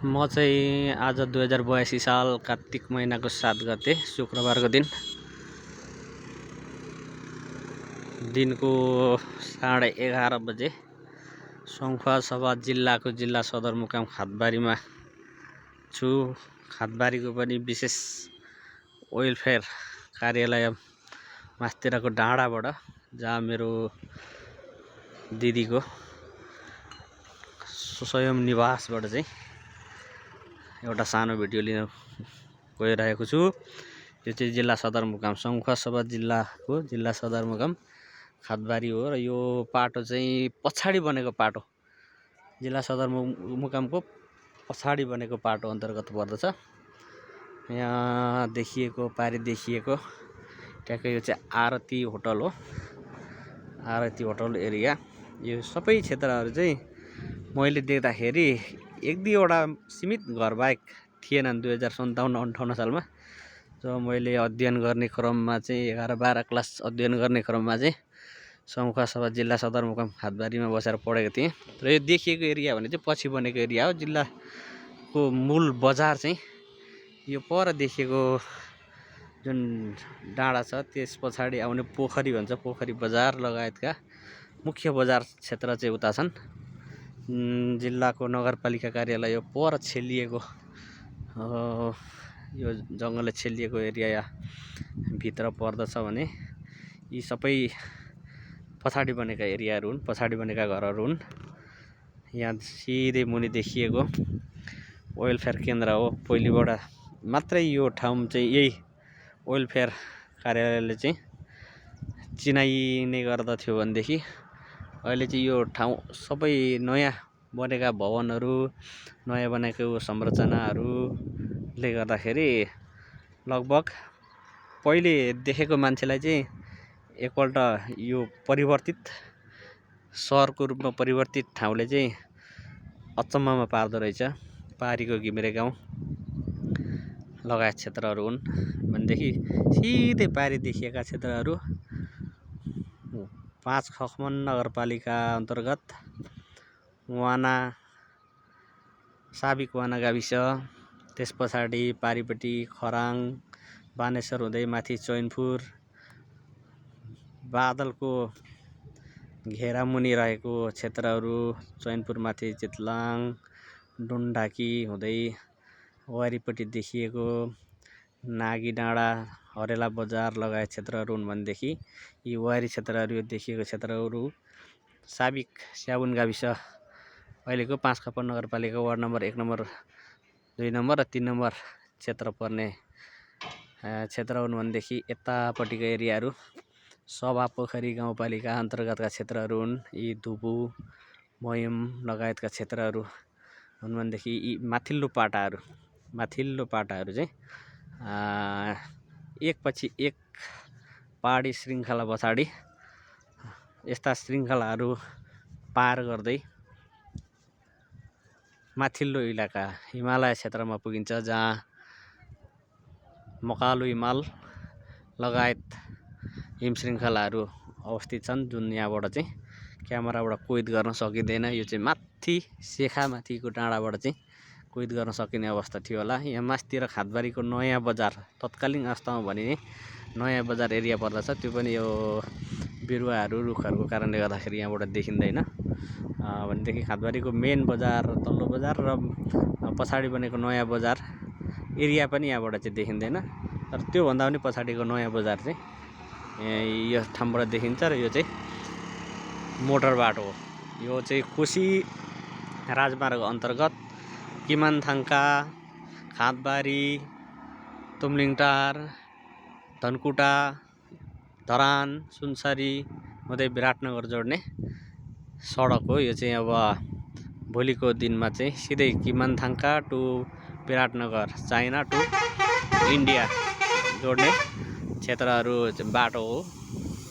म चाहिँ आज 2082 साल कार्तिक महिनाको 7 गते शुक्रबारको दिनको 11:30 बजे सङ्खुवासभा जिल्लाको जिल्ला सदरमुकाम खादबारीमा छु। खादबारीको पनि विशेष वेलफेयर कार्यालय मास्तिरको डाँडाबाट, जहाँ मेरो दिदीको स्वयं निवासबाट चाहिँ एउटा सानो भिडियो लिन गइरहेको छु। यो चाहिँ जिल्ला सदरमुकाम सङ्खुवासभा जिल्लाको जिल्ला सदरमुकाम खादबारी हो र यो पाटो चाहिँ पछाडि बनेको पाटो, जिल्ला सदरमुकामको पछाडि बनेको पाटो अन्तर्गत पर्दछ। यहाँ देखिएको पारी देखिएको ट्याक्कै यो चाहिँ आरती होटल हो। आरती होटल एरिया। यो सबै क्षेत्रहरू चाहिँ मैले देख्दाखेरि 1-2वटा सीमित घरबाहेक थिएनन् 2057-58 सालमा। जब मैले अध्ययन गर्ने क्रममा चाहिँ 11-12 क्लास अध्ययन गर्ने क्रममा चाहिँ सङ्खुवासभा जिल्ला सदरमुकाम खादबारीमा बसेर पढेको थिएँ। र यो देखिएको एरिया भने चाहिँ पछि बनेको एरिया हो। जिल्लाको मूल बजार चाहिँ यो पर देखिएको जुन डाँडा छ त्यस पछाडि आउने पोखरी भन्छ, पोखरी बजार लगायतका मुख्य बजार क्षेत्र चाहिँ उता छन्। जिल्लाको नगरपालिका कार्यालय यो पर छेलिएको यो जङ्गलले छेलिएको एरिया भित्र पर्दछ भने यी सबै पछाडि बनेका एरियाहरू हुन्, पछाडि बनेका घरहरू हुन्। यहाँ सिधै मुनि देखिएको वेलफेयर केन्द्र हो। पहिलेबाट मात्रै यो ठाउँ चाहिँ यही वेलफेयर कार्यालयले चाहिँ चिनाइने गर्दथ्यो भनेदेखि अहिले चाहिँ यो ठाउँ सबै नयाँ बनेका भवनहरू, नयाँ बनेको संरचनाहरूले गर्दाखेरि लगभग पहिले देखेको मान्छेलाई चाहिँ एकपल्ट यो परिवर्तित सहरको रूपमा परिवर्तित ठाउँले चाहिँ अचम्ममा पार्दो रहेछ। पारीको घिमिरे गाउँ लगायत क्षेत्रहरू हुन् भनेदेखि सिधै पारी देखिएका क्षेत्रहरू 5 खखमन नगरपालिका अन्तर्गत वाना साबिक वाना गाविस, त्यस पछाडि पारीपट्टि खराङ बानेश्वर हुँदै माथि चैनपुर, बादलको घेरामुनि रहेको क्षेत्रहरू चैनपुरमाथि चितलाङ डुन्डाकी हुँदै वारीपट्टि देखिएको नागी डाँडा हरेला बजार लगायत क्षेत्रहरू हुन् भनेदेखि यी वारी क्षेत्रहरू यो देखिएको क्षेत्रहरू साबिक स्याबुन गाविस अहिलेको 5 खपन नगरपालिका वार्ड नम्बर 1 नम्बर 2 नम्बर र 3 नम्बर क्षेत्र पर्ने क्षेत्र हुन् भनेदेखि यतापट्टिको एरियाहरू सभा पोखरी गाउँपालिका अन्तर्गतका क्षेत्रहरू हुन्। यी धुबु मयम लगायतका क्षेत्रहरू हुन् भनेदेखि यी माथिल्लो पाटाहरू चाहिँ एकपछि एक पहाडी श्रृङ्खला पछाडि यस्ता श्रृङ्खलाहरू पार गर्दै माथिल्लो इलाका हिमालय क्षेत्रमा पुगिन्छ, जहाँ मकालु हिमाल लगायत हिम श्रृङ्खलाहरू अवस्थित छन्, जुन यहाँबाट चाहिँ क्यामेराबाट कैद गर्न सकिँदैन। यो चाहिँ माथि शेखामाथिको डाँडाबाट चाहिँ कैद गर्न सकिने अवस्था थियो होला। यहाँ मास्तिर खादबारीको नयाँ बजार तत्कालीन अवस्थामा भनिने नयाँ बजार एरिया पर्दछ, त्यो पनि यो बिरुवाहरू रुखहरूको कारणले गर्दाखेरि यहाँबाट देखिँदैन। भनेदेखि खादबारीको मेन बजार तल्लो बजार र पछाडि बनेको नयाँ बजार एरिया पनि यहाँबाट चाहिँ देखिँदैन। तर त्योभन्दा पनि पछाडिको नयाँ बजार चाहिँ यो ठाउँबाट देखिन्छ र यो चाहिँ मोटर बाटो हो। यो चाहिँ कोशी राजमार्ग अन्तर्गत किमानथाङ्का, खादबारी, तुमलिङटार, धनकुटा, धरान, सुनसरी हुँदै विराटनगर जोड्ने सडक हो। यो चाहिँ अब भोलिको दिनमा चाहिँ सिधै Kimathanka to Biratnagar, China to India जोड्ने क्षेत्रहरू बाटो हो।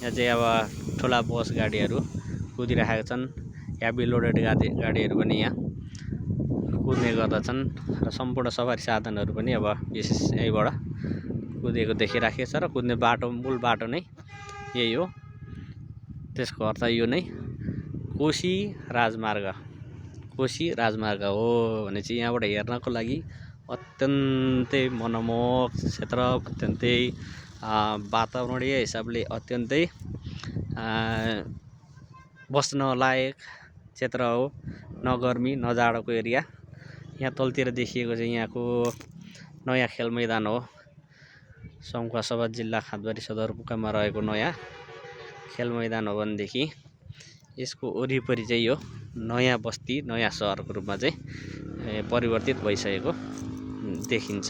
यहाँ चाहिँ अब ठुला बस गाडीहरू कुदिरहेका छन्, हेभी लोडेड गाडीहरू पनि यहाँ कुद्ने गर्दछन् र सम्पूर्ण सवारी साधनहरू पनि अब विशेष यहीबाट कुदेको देखिराखेको छ र कुद्ने बाटो मूल बाटो नै यही हो। त्यसको अर्थ यो नै कोशी राजमार्ग कोशी राजमार्ग हो भने चाहिँ यहाँबाट हेर्नको लागि अत्यन्तै मनमोहक क्षेत्र, अत्यन्तै वातावरणीय हिसाबले अत्यन्तै बस्न लायक क्षेत्र हो। न गर्मी न जाडोको एरिया। यहाँ तलतिर देखिएको चाहिँ यहाँको नयाँ खेल मैदान हो। सङ्खुवासभा जिल्ला खाँदबारी सदरमुकाममा रहेको नयाँ खेल मैदान हो भनेदेखि यसको वरिपरि चाहिँ यो नयाँ बस्ती, नयाँ सहरको रूपमा चाहिँ परिवर्तित भइसकेको देखिन्छ।